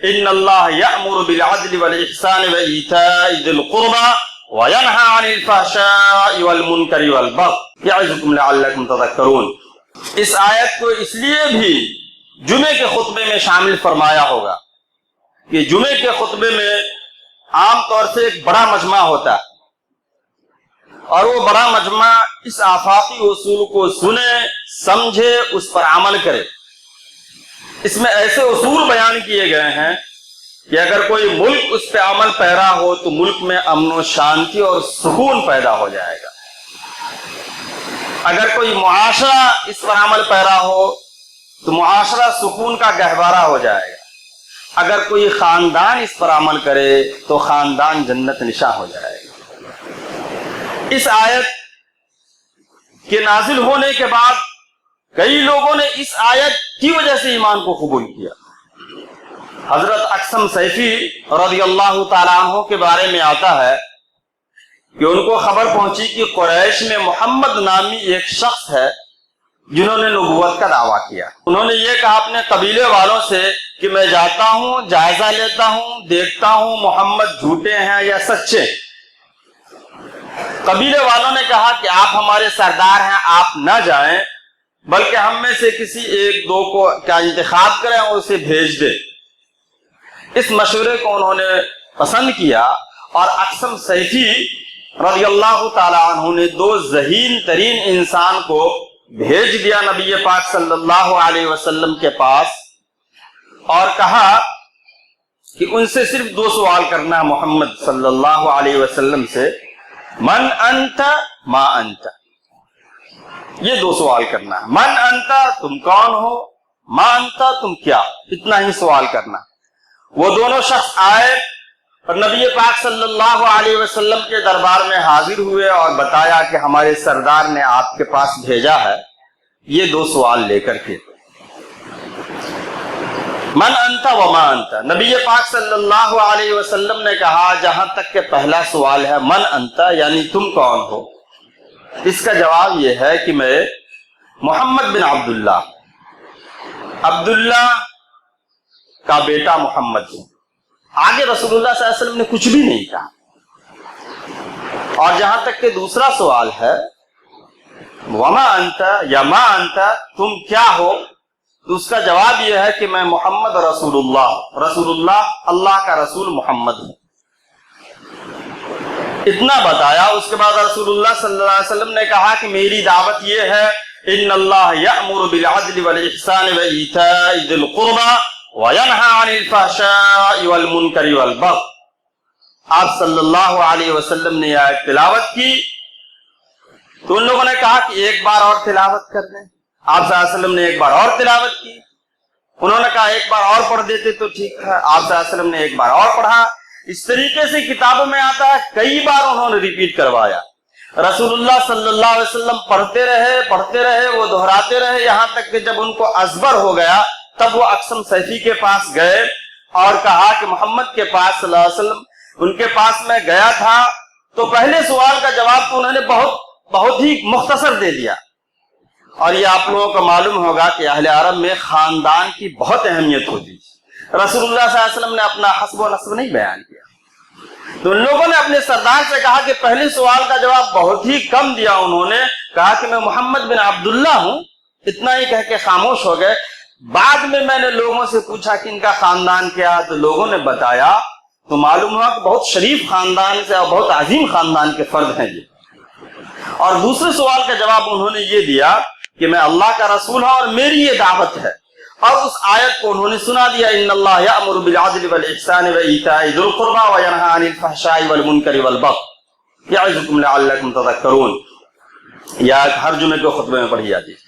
ان اللہ یأمر بالعدل والإحسان وإیتاء ذی القربى وینہی عن الفحشاء والمنکر والبغی یعظکم لعلکم تذکرون۔ اس آیت کو اس لیے بھی جمعے کے خطبے میں شامل فرمایا ہوگا کہ جمعے کے خطبے میں عام طور سے ایک بڑا مجمع ہوتا ہے، اور وہ بڑا مجمع اس آفاقی اصول کو سنے، سمجھے، اس پر عمل کرے۔ اس میں ایسے اصول بیان کیے گئے ہیں کہ اگر کوئی ملک اس پہ عمل پیرا ہو تو ملک میں امن و شانتی اور سکون پیدا ہو جائے گا۔ اگر کوئی معاشرہ اس پر عمل پیرا ہو تو معاشرہ سکون کا گہوارہ ہو جائے گا۔ اگر کوئی خاندان اس پر عمل کرے تو خاندان جنت نشاں ہو جائے گا۔ اس آیت کے نازل ہونے کے بعد کئی لوگوں نے اس آیت کی وجہ سے ایمان کو قبول کیا۔ حضرت اقسم سیفی رضی اللہ تعالیٰ عنہ کے بارے میں آتا ہے کہ ان کو خبر پہنچی کہ قریش میں محمد نامی ایک شخص ہے جنہوں نے نبوت کا دعویٰ کیا۔ انہوں نے یہ کہا اپنے قبیلے والوں سے کہ میں جاتا ہوں، جائزہ لیتا ہوں، دیکھتا ہوں محمد جھوٹے ہیں یا سچے۔ قبیلے والوں نے کہا کہ آپ ہمارے سردار ہیں، آپ نہ جائیں، بلکہ ہم میں سے کسی ایک دو کو کیا انتخاب کریں اور اسے بھیج دیں۔ اس مشورے کو انہوں نے پسند کیا اور اقسم سیفی رضی اللہ تعالی عنہ نے دو ذہین ترین انسان کو بھیج دیا نبی پاک صلی اللہ علیہ وسلم کے پاس، اور کہا کہ ان سے صرف دو سوال کرنا ہے محمد صلی اللہ علیہ وسلم سے، من انت ما انت، یہ دو سوال کرنا ہے۔ من انت، تم کون ہو، ما انت، تم کیا، اتنا ہی سوال کرنا۔ وہ دونوں شخص آئے اور نبی پاک صلی اللہ علیہ وسلم کے دربار میں حاضر ہوئے اور بتایا کہ ہمارے سردار نے آپ کے پاس بھیجا ہے یہ دو سوال لے کر کے، من انت وما انت۔ نبی پاک صلی اللہ علیہ وسلم نے کہا جہاں تک کہ پہلا سوال ہے من انت یعنی تم کون ہو، اس کا جواب یہ ہے کہ میں محمد بن عبداللہ کا بیٹا محمد ہوں۔ آگے رسول اللہ صلی اللہ علیہ وسلم نے کچھ بھی نہیں کہا۔ اور جہاں تک کہ دوسرا سوال ہے وما انت یا ما انت، تم کیا ہو، تو اس کا جواب یہ ہے کہ میں محمد رسول اللہ اللہ کا رسول محمد ہوں۔ اتنا بتایا، اس کے بعد رسول اللہ صلی اللہ علیہ وسلم نے کہا کہ میری دعوت یہ ہے ان اللہ یأمر بالعدل والإحسان وإیتاء ذی القربى وینہی عن الفحشاء والمنکر والبغی۔ آپ صلی اللہ علیہ وسلم نے یہ آیت تلاوت کی تو ان لوگوں نے کہا کہ ایک بار اور تلاوت کر دیں۔ آپ صلی اللہ علیہ وسلم نے ایک بار اور تلاوت کی، انہوں نے کہا ایک بار اور پڑھ دیتے تو ٹھیک تھا، آپ صلی اللہ علیہ وسلم نے ایک بار اور پڑھا۔ اس طریقے سے کتابوں میں آتا ہے کئی بار انہوں نے ریپیٹ کروایا۔ رسول اللہ صلی اللہ علیہ وسلم پڑھتے رہے، وہ دہراتے رہے، یہاں تک کہ جب ان کو ازبر ہو گیا تب وہ اقسم سیفی کے پاس گئے اور کہا کہ محمد کے پاس صلی اللہ علیہ وسلم ان کے پاس میں گیا تھا تو پہلے سوال کا جواب تو انہوں نے بہت ہی مختصر دے دیا۔ اور یہ آپ لوگوں کو معلوم ہوگا کہ اہل عرب میں خاندان کی بہت اہمیت ہوتی ہے۔ رسول اللہ صلی اللہ علیہ وسلم نے اپنا حسب و نسب نہیں بیان کیا، تو ان لوگوں نے اپنے سردار سے کہا کہ پہلے سوال کا جواب بہت ہی کم دیا، انہوں نے کہا کہ میں محمد بن عبداللہ ہوں، اتنا ہی کہہ کے خاموش ہو گئے۔ بعد میں نے لوگوں سے پوچھا کہ ان کا خاندان کیا، تو لوگوں نے بتایا تو معلوم ہوا کہ بہت شریف خاندان سے اور بہت عظیم خاندان کے فرد ہیں یہ۔ اور دوسرے سوال کا جواب انہوں نے یہ دیا کہ میں اللہ کا رسول ہوں اور میری یہ دعوت ہے، اور اس آیت کو انہوں نے سنا دیا ان اللہ یأمر بالعدل والإحسان وإیتاء ذی القربى وینہی عن الفحشاء والمنکر والبغی یعظکم لعلکم تذکرون۔ یہ آیت ہر جمعے کے خطبے میں پڑھی جاتی ہے۔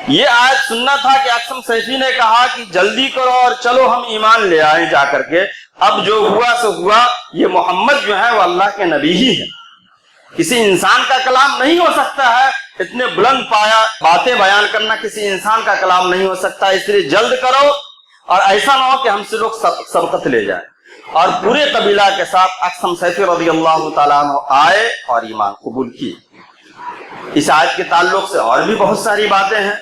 یہ آیت سننا تھا کہ اقسم سیفی نے کہا کہ جلدی کرو اور چلو ہم ایمان لے آئیں جا کر کے۔ اب جو ہوا سو ہوا، یہ محمد جو ہے وہ اللہ کے نبی ہی ہے، کسی انسان کا کلام نہیں ہو سکتا ہے، اتنے بلند پایا باتیں بیان کرنا کسی انسان کا کلام نہیں ہو سکتا، اس لیے جلد کرو اور ایسا نہ ہو کہ ہم سے لوگ سبقت لے جائیں۔ اور پورے قبیلہ کے ساتھ اقسم سیفی رضی اللہ تعالیٰ عنہ آئے اور ایمان قبول کی۔ اس آیت کے تعلق سے اور بھی بہت ساری باتیں ہیں،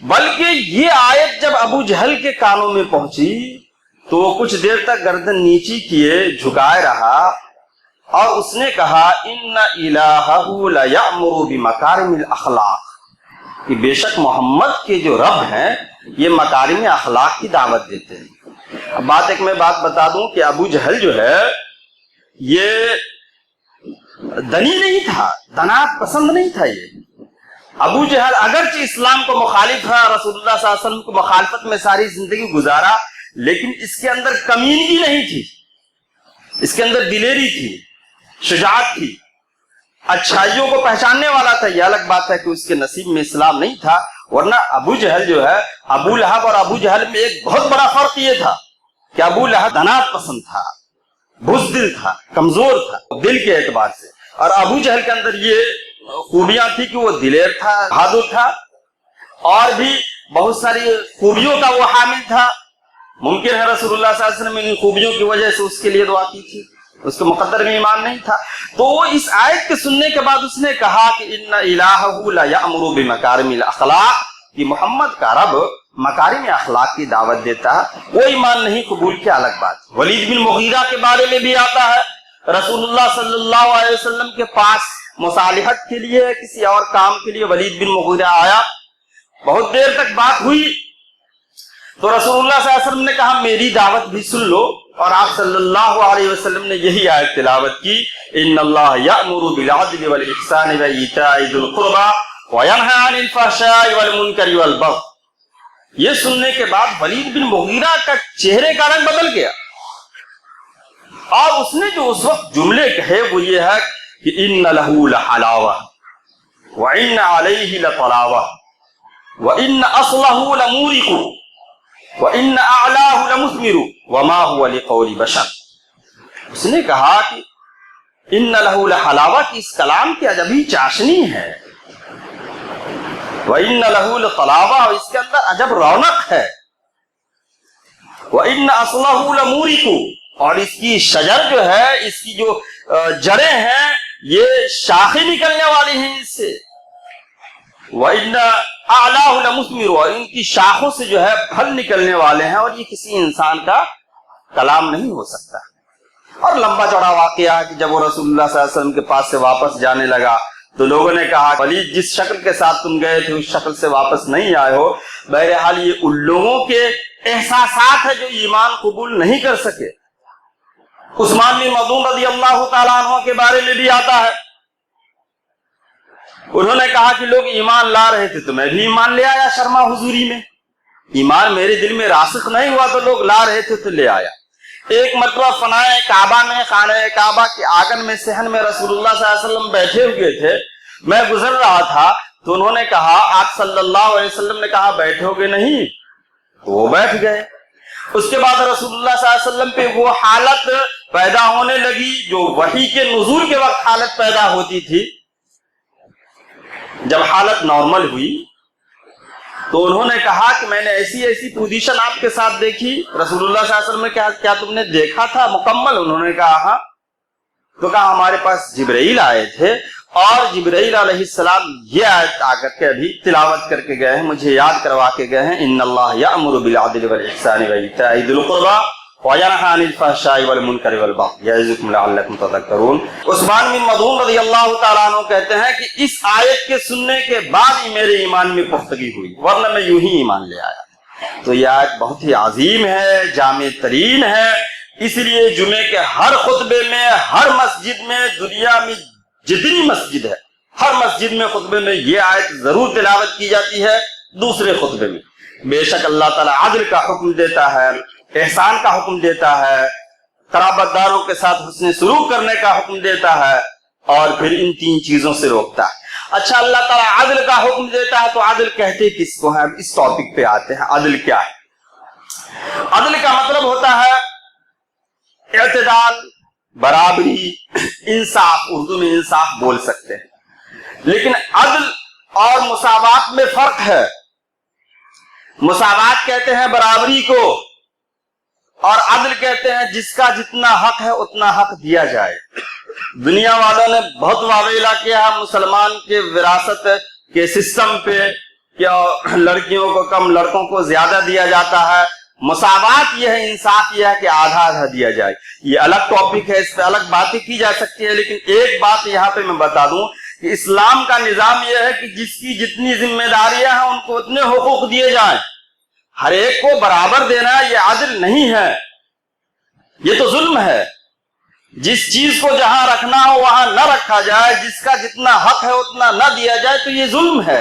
بلکہ یہ آیت جب ابو جہل کے کانوں میں پہنچی تو وہ کچھ دیر تک گردن نیچی کیے جھکائے رہا اور اس نے کہا ان الہہ لیأمر بمکارم الاخلاق، کہ بے شک محمد کے جو رب ہیں یہ مکارم اخلاق کی دعوت دیتے ہیں۔ اب میں بات بتا دوں کہ ابو جہل جو ہے یہ دنی نہیں تھا، دنات پسند نہیں تھا۔ یہ ابو جہل اگرچہ اسلام کو مخالف ہے، رسول اللہ صلی اللہ علیہ وسلم کو مخالفت میں ساری زندگی گزارا، لیکن اس کے اندر کمینگی نہیں تھی، اس کے اندر دلیری تھی، شجاعت تھی، اچھائیوں کو پہچاننے والا تھا۔ یہ الگ بات ہے کہ اس کے نصیب میں اسلام نہیں تھا، ورنہ ابو جہل جو ہے، ابو لہب اور ابو جہل میں ایک بہت بڑا فرق یہ تھا کہ ابو لہب دنات پسند تھا، بزدل تھا، کمزور تھا دل کے اعتبار سے، اور ابو جہل کے اندر یہ خوبیاں تھی کہ وہ دلیر تھا، بہادر تھا، اور بھی بہت ساری خوبیوں کا وہ حامل تھا۔ ممکن ہے رسول اللہ صلی اللہ علیہ وسلم ان خوبیوں کی وجہ سے اس کے لیے دعا کی تھی، اس کے مقدر میں ایمان نہیں تھا۔ تو وہ اس آیت کے سننے کے بعد اس نے کہا کہ ان الہہ لیأمر بمکارم الاخلاق، کہ محمد کا رب مکارم اخلاق کی دعوت دیتا ہے۔ وہ ایمان نہیں قبول کیا، الگ بات۔ ولید بن مغیرہ کے بارے میں بھی آتا ہے، رسول اللہ صلی اللہ علیہ وسلم کے پاس مصالحت کے لیے، کسی اور کام کے لیے ولید بن مغیرہ آیا، بہت دیر تک بات ہوئی، تو رسول اللہ صلی اللہ علیہ وسلم نے کہا میری دعوت بھی سن لو، اور آپ صلی اللہ علیہ وسلم نے یہی آیت تلاوت کی، ان اللہ یأمر بالعدل والاحسان وایتاء ذی القربى وینہی عن الفحشاء والمنکر والبغی۔ یہ سننے کے بعد ولید بن مغیرہ کا چہرے کا رنگ بدل گیا، اور اس نے جو اس وقت جملے کہے وہ یہ ہے کہ ان لہ لحلاوہ وان علیہ لطلاوہ وان اصلہ لمورق وَإِنَّ أَعْلَاهُ لَمُثْمِرُ وَمَا هُوَ لِقَوْلِ بَشَرٍ۔ اس نے کہا کہ ان لہ لحلاوہ، کی اس کلام کی عجبی چاشنی ہے، وَإِنَّ لَهُ لَطَلَاوَةٌ، اور اس کے اندر عجب رونق ہے، وَإِنَّ أَصْلَهُ لَمُورِقُ، اور اس کی شجر جو ہے، اس کی جو جڑیں ہیں یہ شاخیں نکلنے والی ہیں اس سے، وَإِنَّ أَعْلَاهُ لَمُثْمِرُ، اور ان کی شاخوں سے جو ہے پھل نکلنے والے ہیں، اور یہ کسی انسان کا کلام نہیں ہو سکتا۔ اور لمبا چوڑا واقعہ ہے کہ جب وہ رسول اللہ صلی اللہ علیہ وسلم کے پاس سے واپس جانے لگا تو لوگوں نے کہا ولید جس شکل کے ساتھ تم گئے تھے اس شکل سے واپس نہیں آئے ہو۔ بہرحال یہ ان لوگوں کے احساسات ہیں جو ایمان قبول نہیں کر سکے۔ عثمان بن مظعون رضی اللہ تعالیٰ عنہ کے بارے میں بھی آتا ہے، انہوں نے کہا کہ لوگ ایمان لا رہے تھے تو میں بھی ایمان لے آیا شرما حضوری میں، ایمان میرے دل میں راسخ نہیں ہوا تو لوگ لا رہے تھے تو لے آیا۔ ایک مرتبہ فنائے کعبہ میں، خانہ کعبہ کے آنگن میں صحن میں رسول اللہ صلی اللہ علیہ وسلم بیٹھے ہوئے تھے، میں گزر رہا تھا تو انہوں نے کہا، آپ صلی اللہ علیہ وسلم نے کہا بیٹھو گے نہیں، تو وہ بیٹھ گئے۔ اس کے بعد رسول اللہ صلی اللہ علیہ وسلم پہ وہ حالت پیدا ہونے لگی جو وحی کے نزول کے وقت حالت پیدا ہوتی تھی۔ جب حالت نارمل ہوئی تو انہوں نے کہا کہ میں نے ایسی ایسی پوزیشن آپ کے ساتھ دیکھی۔ رسول اللہ صلی اللہ علیہ وسلم نے کہا کیا تم نے دیکھا تھا مکمل؟ انہوں نے کہا ہاں۔ تو کہا ہمارے پاس جبرائیل آئے تھے اور جبرائیل علیہ السلام یہ آیت آ کر کے ابھی تلاوت کر کے گئے ہیں، مجھے یاد کروا کے گئے ہیں، ان اللہ یأمر بالعدل والاحسان وایتاء ذی القربى وینہی عن الفحشاء والمنکر والبغی یعظکم لعلکم تذکرون۔ عثمان بن مظعون رضی اللہ تعالیٰ عنہ کہتے ہیں کہ اس آیت کے سننے کے بعد ہی میرے ایمان میں پختگی ہوئی، ورنہ میں یوں ہی ایمان لے آیا۔ تو یہ آیت بہت ہی عظیم ہے، جامع ترین ہے، اس لیے جمعے کے ہر خطبے میں، ہر مسجد میں، دنیا میں جتنی مسجد ہے ہر مسجد میں خطبے میں یہ آیت ضرور تلاوت کی جاتی ہے۔ دوسرے خطبے میں بے شک اللہ تعالیٰ عدل کا حکم دیتا ہے، احسان کا حکم دیتا ہے، قرابت داروں کے ساتھ حسن سلوک کرنے کا حکم دیتا ہے، اور پھر ان تین چیزوں سے روکتا ہے۔ اچھا، اللہ تعالیٰ عدل کا حکم دیتا ہے تو عدل کہتے کس کو ہیں؟ اس ٹاپک پہ آتے ہیں۔ عدل کیا ہے؟ عدل کا مطلب ہوتا ہے اعتدال، برابری، انصاف۔ اردو میں انصاف بول سکتے ہیں، لیکن عدل اور مساوات میں فرق ہے۔ مساوات کہتے ہیں برابری کو، اور عدل کہتے ہیں جس کا جتنا حق ہے اتنا حق دیا جائے۔ دنیا والوں نے بہت واویلا کیا ہے مسلمان کے وراثت کے سسٹم پہ، کہ لڑکیوں کو کم لڑکوں کو زیادہ دیا جاتا ہے، مساوات یہ ہے، انصاف یہ ہے کہ آدھا آدھا دیا جائے. یہ الگ ٹاپک ہے، اس پہ الگ باتیں کی جا سکتی ہے، لیکن ایک بات یہاں پہ میں بتا دوں کہ اسلام کا نظام یہ ہے کہ جس کی جتنی ذمہ داریاں ہیں ان کو اتنے حقوق دیے جائیں. ہر ایک کو برابر دینا یہ عدل نہیں ہے، یہ تو ظلم ہے. جس چیز کو جہاں رکھنا ہو وہاں نہ رکھا جائے، جس کا جتنا حق ہے اتنا نہ دیا جائے تو یہ ظلم ہے.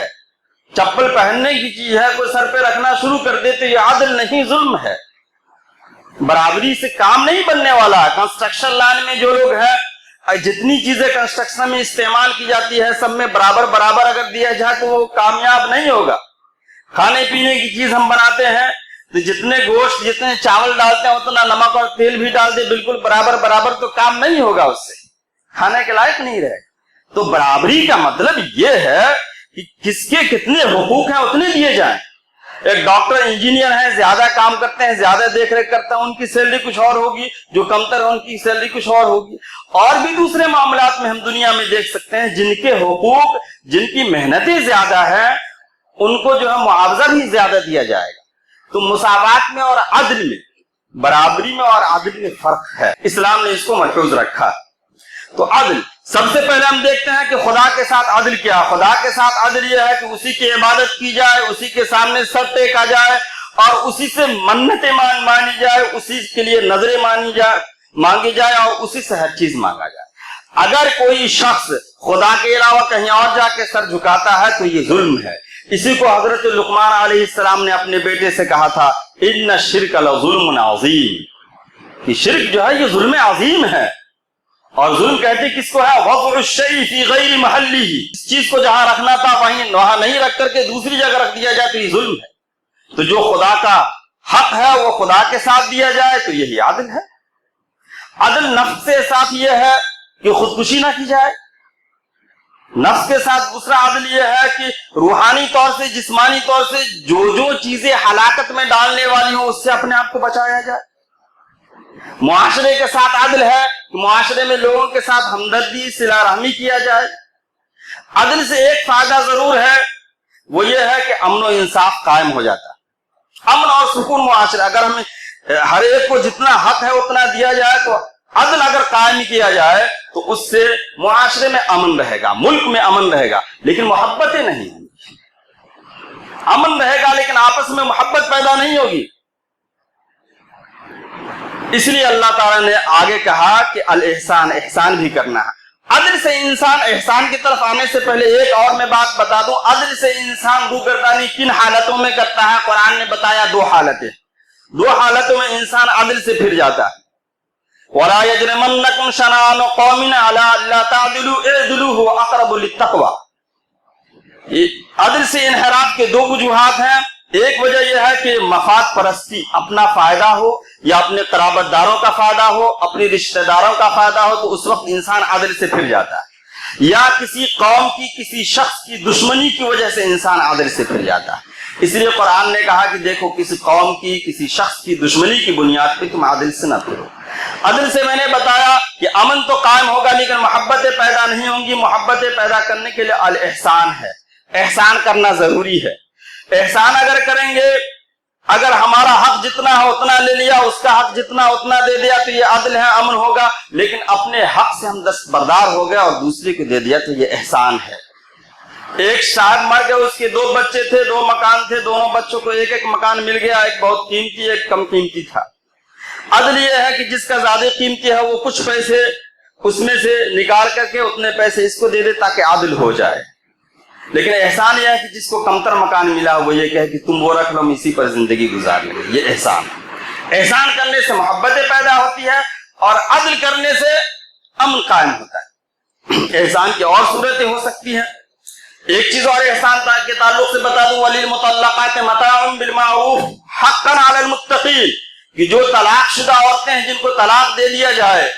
چپل پہننے کی چیز ہے، کوئی سر پہ رکھنا شروع کر دے تو یہ عدل نہیں، ظلم ہے. برابری سے کام نہیں بننے والا. کنسٹرکشن لائن میں جو لوگ ہیں، جتنی چیزیں کنسٹرکشن میں استعمال کی جاتی ہے سب میں برابر برابر اگر دیا جائے تو وہ کامیاب نہیں ہوگا. کھانے پینے کی چیز ہم بناتے ہیں تو جتنے گوشت جتنے چاول ڈالتے ہیں اتنا نمک اور تیل بھی ڈال دے، بالکل برابر برابر تو کام نہیں ہوگا، اس سے کھانے کے لائق نہیں رہے. تو برابری کا مطلب یہ ہے کہ کس کے کتنے حقوق ہیں اتنے دیے جائیں. ایک ڈاکٹر انجینئر ہیں، زیادہ کام کرتے ہیں، زیادہ دیکھ ریکھ کرتے ہیں، ان کی سیلری کچھ اور ہوگی، جو کمتر ہے ان کی سیلری کچھ اور ہوگی. اور بھی دوسرے معاملات میں ہم دنیا میں دیکھ سکتے ہیں جن کے حقوق، جن کی محنتیں زیادہ ہیں ان کو جو ہے معاوضہ بھی زیادہ دیا جائے گا. تو مساوات میں اور عدل میں، برابری میں اور عدل میں فرق ہے. اسلام نے اس کو محفوظ رکھا. تو عدل سب سے پہلے ہم دیکھتے ہیں کہ خدا کے ساتھ عدل کیا. خدا کے ساتھ عدل یہ ہے کہ اسی کی عبادت کی جائے، اسی کے سامنے سر ٹیکا جائے اور اسی سے منتیں مانی جائے، اسی کے لیے نظریں مانگی جائے اور اسی سے ہر چیز مانگا جائے. اگر کوئی شخص خدا کے علاوہ کہیں اور جا کے سر جھکاتا ہے تو یہ ظلم ہے. اسی کو حضرت لقمان علیہ السلام نے اپنے بیٹے سے کہا تھا، ان الشرک لظلم عظیم، کہ شرک جو ہے یہ ظلم عظیم ہے. اور ظلم کہتے کس کو ہے؟ وضع الشیء فی غیر محلہ، اس چیز کو جہاں رکھنا تھا وہاں نہیں رکھ کر کے دوسری جگہ رکھ دیا جائے تو یہ ظلم ہے. تو جو خدا کا حق ہے وہ خدا کے ساتھ دیا جائے تو یہی عدل ہے. عدل نفس کے ساتھ یہ ہے کہ خودکشی نہ کی جائے. نفس کے ساتھ دوسرا عدل یہ ہے کہ روحانی طور سے، جسمانی طور سے جو چیزیں ہلاکت میں ڈالنے والی ہوں اس سے اپنے آپ کو بچایا جائے. معاشرے کے ساتھ عدل ہے کہ معاشرے میں لوگوں کے ساتھ ہمدردی، صلہ رحمی کیا جائے. عدل سے ایک فائدہ ضرور ہے، وہ یہ ہے کہ امن و انصاف قائم ہو جاتا ہے. امن اور سکون معاشرہ، اگر ہمیں ہر ایک کو جتنا حق ہے اتنا دیا جائے تو عدل اگر قائم کیا جائے تو اس سے معاشرے میں امن رہے گا، ملک میں امن رہے گا. لیکن محبتیں نہیں ہوں گی. امن رہے گا لیکن آپس میں محبت پیدا نہیں ہوگی. اس لیے اللہ تعالیٰ نے آگے کہا کہ الاحسان، احسان بھی کرنا ہے. عدل سے انسان، احسان کی طرف آنے سے پہلے ایک اور میں بات بتا دوں. عدل سے انسان روگردانی کن حالتوں میں کرتا ہے؟ قرآن نے بتایا دو حالتیں. دو حالتوں میں انسان عدل سے پھر جاتا ہے. وَلَا يَجْرِمَنَّكُمْ شَنَآنُ قَوْمٍ عَلَىٰ أَلَّا تَعْدِلُوا اعْدِلُوا هُوَ أَقْرَبُ لِلتَّقْوَىٰ. عدل سے انحراف کے دو وجوہات ہیں. ایک وجہ یہ ہے کہ مفاد پرستی، اپنا فائدہ ہو یا اپنے قرابت داروں کا فائدہ ہو، اپنے رشتہ داروں کا فائدہ ہو تو اس وقت انسان عدل سے پھر جاتا ہے. یا کسی قوم کی، کسی شخص کی دشمنی کی وجہ سے انسان عدل سے پھر جاتا ہے. اس لیے قرآن نے کہا کہ دیکھو کسی قوم کی، کسی شخص کی دشمنی کی بنیاد پہ تم عدل سے نہ پھرو. عدل سے میں نے بتایا کہ امن تو قائم ہوگا لیکن محبتیں پیدا نہیں ہوں گی. محبتیں پیدا کرنے کے لیے الاحسان ہے، احسان کرنا ضروری ہے. احسان اگر کریں گے، اگر ہمارا حق جتنا ہے اتنا لے لیا، اس کا حق جتنا اتنا دے دیا تو یہ عدل ہے، امن ہوگا. لیکن اپنے حق سے ہم دستبردار ہو گئے اور دوسرے کو دے دیا تو یہ احسان ہے. ایک شاعر مر گئے، اس کے دو بچے تھے، دو مکان تھے، دونوں بچوں کو ایک ایک مکان مل گیا. ایک بہت قیمتی، ایک کم قیمتی تھا. عدل یہ ہے کہ جس کا زیادہ قیمتی ہے وہ کچھ پیسے اس میں سے نکال کر کے اتنے پیسے اس کو دے دے تاکہ عدل ہو جائے. لیکن احسان یہ ہے کہ جس کو کمتر مکان ملا وہ یہ کہے کہ تم وہ رکھ لو، ہم اسی پر زندگی گزار لیں گے. یہ احسان. احسان کرنے سے محبتیں پیدا ہوتی ہے اور عدل کرنے سے امن قائم ہوتا ہے. احسان کی اور صورتیں ہو سکتی ہیں. ایک چیز اور احسان کے تعلق سے بتا دوں، وَلِلْمُطَلَّقَاتِ مَتَاعٌ بِالْمَعْرُوفِ حَقًّا عَلَى الْمُتَّقِينَ، کہ جو طلاق شدہ عورتیں ہیں جن کو طلاق دے دیا جائے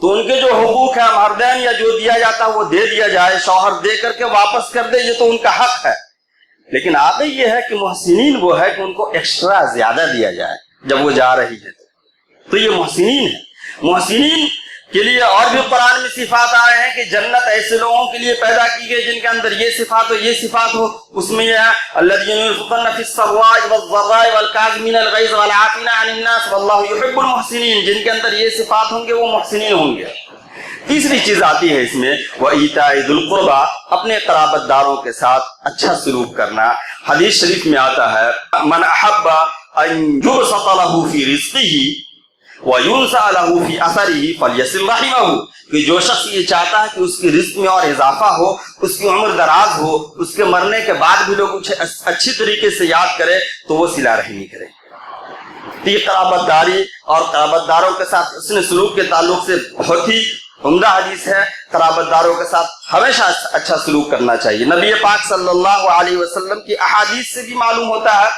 تو ان کے جو حقوق ہیں مہردین یا جو دیا جاتا ہے وہ دے دیا جائے، شوہر دے کر کے واپس کر دے، یہ تو ان کا حق ہے. لیکن آگے یہ ہے کہ محسنین وہ ہے کہ ان کو ایکسٹرا زیادہ دیا جائے جب وہ جا رہی ہے تو یہ محسنین ہے. محسنین کے لیے اور بھی قرآن میں صفات آئے ہیں کہ جنت ایسے لوگوں کے لیے پیدا کی گئی جن کے اندر یہ صفات ہو یہ صفات ہو. اس میں یہ ہے الذین ينفقون فی السراء والضراء والکاظمین الغیظ والعافین عن الناس واللہ یحب المحسنین، جن کے اندر یہ صفات ہوں گے وہ محسنین ہوں گے. تیسری چیز آتی ہے اس میں وَإِيتَاءِ ذِي الْقُرْبَى، اپنے قرابت داروں کے ساتھ اچھا سلوک کرنا. حدیث شریف میں آتا ہے من احب ان یبسط له فی رزقه وَيُنْسَأَ لَهُ فِي أَثَرِهِ فَلْيَصِلْ رَحِمَهُ، کہ جو شخص یہ چاہتا ہے کہ اس کی رزق میں اور اضافہ ہو، اس کی عمر دراز ہو، اس کے مرنے کے بعد بھی لوگ اسے اچھی طریقے سے یاد کرے تو وہ صلہ رحمی کرے. یہ قرابت داری اور قرابت داروں کے ساتھ حسن سلوک کے تعلق سے بہت ہی عمدہ حدیث ہے. قرابت داروں کے ساتھ ہمیشہ اچھا سلوک کرنا چاہیے. نبی پاک صلی اللہ علیہ وسلم کی احادیث سے بھی معلوم ہوتا ہے.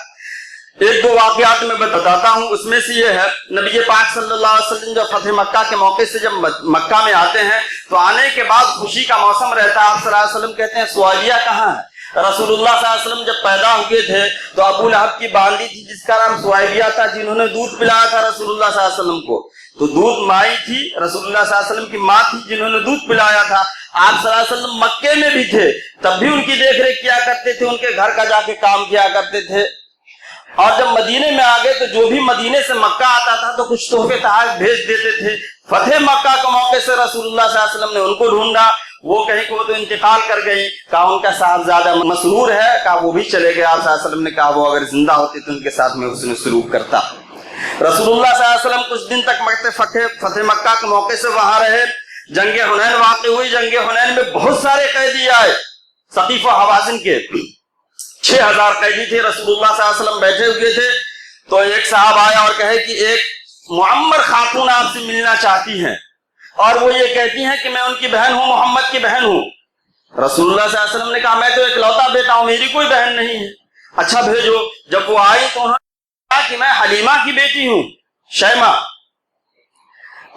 ایک دو واقعات میں بتاتا ہوں. اس میں سے یہ ہے نبی پاک صلی اللہ علیہ وسلم جب فتح مکہ کے موقع سے جب مکہ میں آتے ہیں تو آنے کے بعد خوشی کا موسم رہتا ہے. آپ صلی اللہ علیہ وسلم کہتے ہیں سوالیہ کہاں ہے؟ رسول اللہ صلی اللہ علیہ وسلم جب پیدا ہوئے تھے تو ابو لہب کی باندی تھی جس کا نام سوائبیہ تھا، جنہوں نے دودھ پلایا تھا رسول اللہ صلی اللہ علیہ وسلم کو. تو دودھ مائی تھی، رسول اللہ صلی اللہ علیہ وسلم کی ماں تھی جنہوں نے دودھ پلایا تھا. آپ صلی اللہ علیہ وسلم مکے میں بھی تھے تب بھی ان کی دیکھ ریکھ کیا کرتے تھے، ان کے گھر کا جا کے کام کیا کرتے تھے. اور جب مدینے میں آ گئے تو جو بھی مدینے سے مکہ آتا تھا تو کچھ تحفے تحائف بھیج دیتے تھے. فتح مکہ کے موقع سے رسول اللہ صلی اللہ علیہ وسلم نے ان کو ڈھونڈا، وہ کہیں کہ وہ تو انتقال کر گئی. کہا ان کا صاحبزادہ مسرور ہے، کہا وہ بھی چلے گئے. آپ صلی اللہ علیہ وسلم نے کہا وہ اگر زندہ ہوتے تو ان کے ساتھ میں حسن سلوک کرتا. رسول اللہ صلی اللہ علیہ وسلم کچھ دن تک فتح مکہ کے موقع سے وہاں رہے. جنگ حنین واقع ہوئی. جنگ حنین میں بہت سارے قیدی آئے ثقیف و حوازن کے. 6000 قیدی تھے. رسول اللہ صلی اللہ علیہ وسلم بیٹھے ہوئے تھے تو ایک صاحب آیا اور کہے کہ ایک معمر خاتون آپ سے ملنا چاہتی ہیں اور وہ یہ کہتی ہیں کہ میں ان کی بہن ہوں، محمد کی بہن ہوں. رسول اللہ صلی اللہ علیہ وسلم نے کہا میں تو اکلوتا بیٹا ہوں، میری کوئی بہن نہیں ہے. اچھا بھیجو. جب وہ آئی تو انہوں نے کہا کہ میں حلیمہ کی بیٹی ہوں، شیمہ.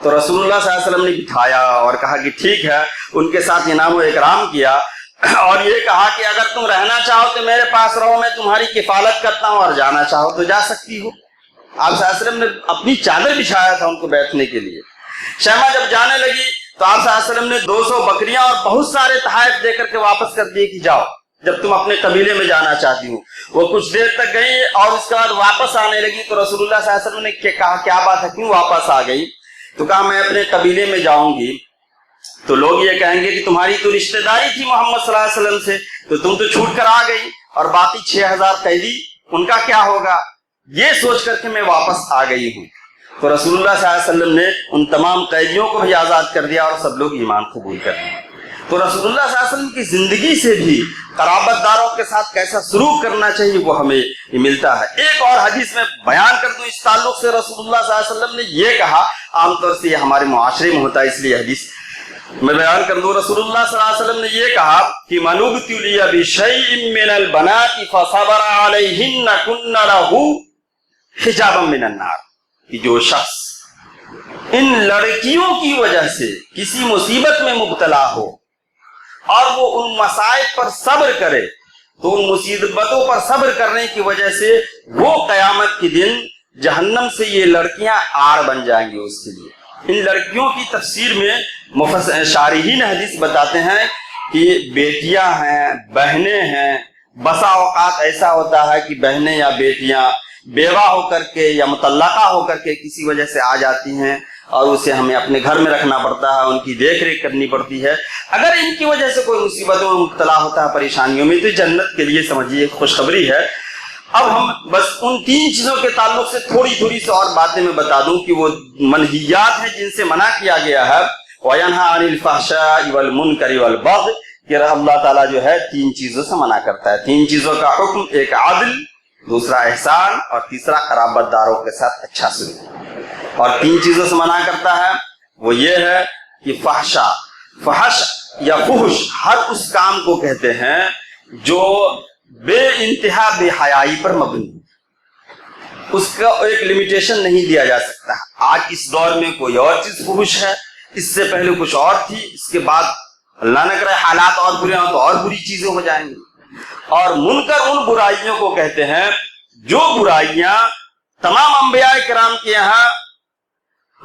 تو رسول اللہ صلی اللہ علیہ وسلم نے بٹھایا اور کہا کہ ٹھیک ہے. ان کے ساتھ انعام و اکرام کیا اور یہ کہا کہ اگر تم رہنا چاہو تو میرے پاس رہو، میں تمہاری کفالت کرتا ہوں، اور جانا چاہو تو جا سکتی ہو. آپ صلی اللہ علیہ وسلم نے اپنی چادر بچھایا تھا ان کو بیٹھنے کے لیے. شیمہ جب جانے لگی تو آپ صلی اللہ علیہ وسلم نے 200 بکریاں اور بہت سارے تحائف دے کر کے واپس کر دیے کہ جاؤ جب تم اپنے قبیلے میں جانا چاہتی ہو. وہ کچھ دیر تک گئی اور اس کے بعد واپس آنے لگی تو رسول اللہ صلی اللہ علیہ وسلم نے کہا کیا بات ہے، کیوں واپس آ گئی؟ تو کہا میں اپنے قبیلے میں جاؤں گی تو لوگ یہ کہیں گے کہ تمہاری تو رشتہ داری تھی محمد صلی اللہ علیہ وسلم سے تو تم تو چھوٹ کر آ گئی، اور باقی 6000 قیدی ان کا کیا ہوگا؟ یہ سوچ کر کے میں واپس آ گئی ہوں. تو رسول اللہ صلی اللہ علیہ وسلم نے ان تمام قیدیوں کو بھی آزاد کر دیا اور سب لوگ ایمان قبول کر لیا. تو رسول اللہ صلی اللہ علیہ وسلم کی زندگی سے بھی قرابت داروں کے ساتھ کیسا سلوک کرنا چاہیے وہ ہمیں ملتا ہے. ایک اور حدیث میں بیان کر دوں اس تعلق سے. رسول اللہ صلی اللہ علیہ وسلم نے یہ کہا، عام طور سے یہ ہمارے معاشرے میں ہوتا ہے اس لیے حدیث میں بیان کر دوں. رسول اللہ صلی اللہ علیہ وسلم نے یہ کہا کہ من ابتلی بشیء من البنات فصبر علیہن کن لہ حجابا من النار، کہ جو شخص ان لڑکیوں کی وجہ سے کسی مصیبت میں مبتلا ہو اور وہ ان مصائب پر صبر کرے تو ان مصیبتوں پر صبر کرنے کی وجہ سے وہ قیامت کے دن جہنم سے یہ لڑکیاں آڑ بن جائیں گی اس کے لیے. ان لڑکیوں کی تفسیر میں شارحین حدیث بتاتے ہیں کہ بیٹیاں ہیں، بہنیں ہیں. بسا اوقات ایسا ہوتا ہے کہ بہنیں یا بیٹیاں بیوہ ہو کر کے یا مطلقہ ہو کر کے کسی وجہ سے آ جاتی ہیں اور اسے ہمیں اپنے گھر میں رکھنا پڑتا ہے، ان کی دیکھ ریکھ کرنی پڑتی ہے. اگر ان کی وجہ سے کوئی مصیبتوں میں مبتلا ہوتا ہے، پریشانیوں میں، تو جنت کے لیے سمجھیے خوشخبری ہے. اب ہم بس ان 3 چیزوں کے تعلق سے تھوڑی سی اور باتیں میں بتا دوں کہ وہ منہیات ہیں جن سے منع کیا گیا ہے. وَيَنْهَا عَنِ الْفَحْشَاءِ وَالْمُنْكَرِ وَالْبَغْيِ، کہ اللہ تعالیٰ جو ہے 3 چیزوں سے منع کرتا ہے. 3 چیزوں کا حکم، ایک عدل، دوسرا احسان، اور تیسرا قرابت داروں کے ساتھ اچھا سلوک. اور 3 چیزوں سے منع کرتا ہے وہ یہ ہے کہ فحش یا فحش ہر اس کام کو کہتے ہیں جو بے انتہا بے حیائی پر مبنی، اس کا ایک لمیٹیشن نہیں دیا جا سکتا. آج اس دور میں کوئی اور چیز فحش ہے، اس سے پہلے کچھ اور تھی، اس کے بعد اللہ نہ کرے حالات اور برے ہوں تو اور بری چیزیں ہو جائیں گی. اور منکر ان برائیوں کو کہتے ہیں جو برائیاں تمام انبیاء کرام کے یہاں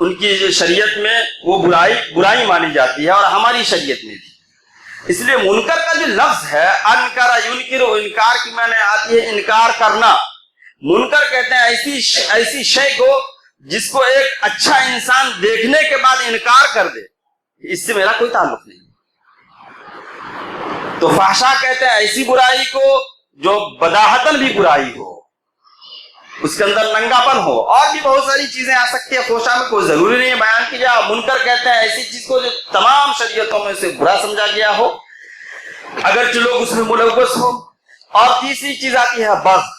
ان کی شریعت میں وہ برائی مانی جاتی ہے اور ہماری شریعت میں بھی. اس لیے منکر کا جو لفظ ہے انکر ینکر، انکار کی معنی آتی ہے انکار کرنا. منکر کہتے ہیں ایسی شے کو جس کو ایک اچھا انسان دیکھنے کے بعد انکار کر دے، اس سے میرا کوئی تعلق نہیں. تو فحشا کہتے ہیں ایسی برائی کو جو بداہتن بھی برائی ہو، اس کے اندر ننگاپن ہو، اور بھی بہت ساری چیزیں آ سکتی ہیں. فحشا میں کوئی ضروری نہیں ہے بیان کی جائے. منکر کہتے ہیں ایسی چیز کو جو تمام شریعتوں میں سے برا سمجھا گیا ہو اگرچہ لوگ اس میں ملوث ہو. اور تیسری چیز آتی ہے بغض،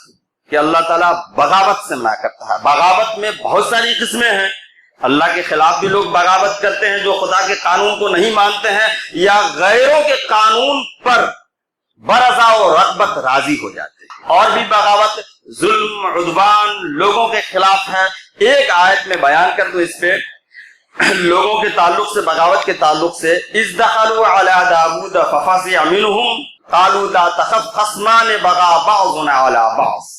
کہ اللہ تعالیٰ بغاوت سے منع کرتا ہے. بغاوت میں بہت ساری قسمیں ہیں. اللہ کے خلاف بھی لوگ بغاوت کرتے ہیں جو خدا کے قانون کو نہیں مانتے ہیں یا غیروں کے قانون پر برضا و رغبت راضی ہو جاتے ہیں. اور بھی بغاوت ظلم عدوان لوگوں کے خلاف ہے. ایک آیت میں بیان کر دو اس پہ لوگوں کے تعلق سے، بغاوت کے تعلق سے. اذ دخلوا علی داود ففزع منهم قالوا لا تخف خصمان بغى بعضنا على بعض.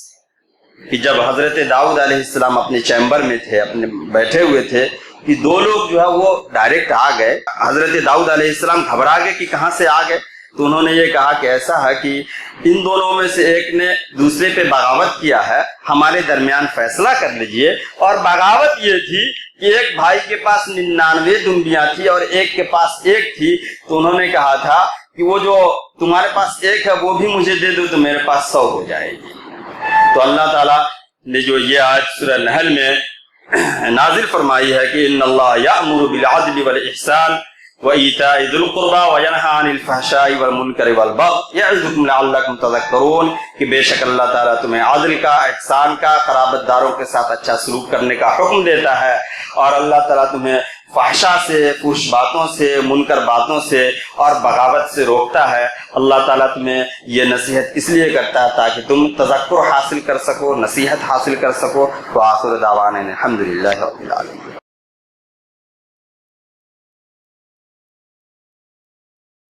کہ جب حضرت داؤد علیہ السلام اپنے چیمبر میں تھے، اپنے بیٹھے ہوئے تھے، کہ دو لوگ جو ہے وہ ڈائریکٹ آ گئے. حضرت داؤد علیہ السلام گھبرا گئے کہ کہاں سے آ گئے. تو انہوں نے یہ کہا کہ ایسا ہے کہ ان دونوں میں سے ایک نے دوسرے پہ بغاوت کیا ہے، ہمارے درمیان فیصلہ کر لیجئے. اور بغاوت یہ تھی کہ ایک بھائی کے پاس 99 دمبیاں تھی اور ایک کے پاس ایک تھی. تو انہوں نے کہا تھا کہ وہ جو تمہارے پاس ایک ہے وہ بھی مجھے دے دو تو میرے پاس 100 ہو جائے گی. تو اللہ تعالیٰ نے جو یہ آیت سورہ نحل میں نازل فرمائی ہے کہ ان اللہ یأمر بالعدل والاحسان وایتاء ذی القربى وینہی عن الفحشاء والمنکر والبغی یعظکم لعلکم تذکرون، کہ بے شک اللہ تعالیٰ تمہیں عدل کا، احسان کا، قرابت داروں کے ساتھ اچھا سلوک کرنے کا حکم دیتا ہے، اور اللہ تعالیٰ تمہیں فحشا سے، فحش باتوں سے، منکر باتوں سے اور بغاوت سے روکتا ہے. اللہ تعالیٰ تمہیں یہ نصیحت اس لیے کرتا ہے تاکہ تم تذکر حاصل کر سکو، نصیحت حاصل کر سکو. وآخر دعوانا الحمدللہ رب العالمین.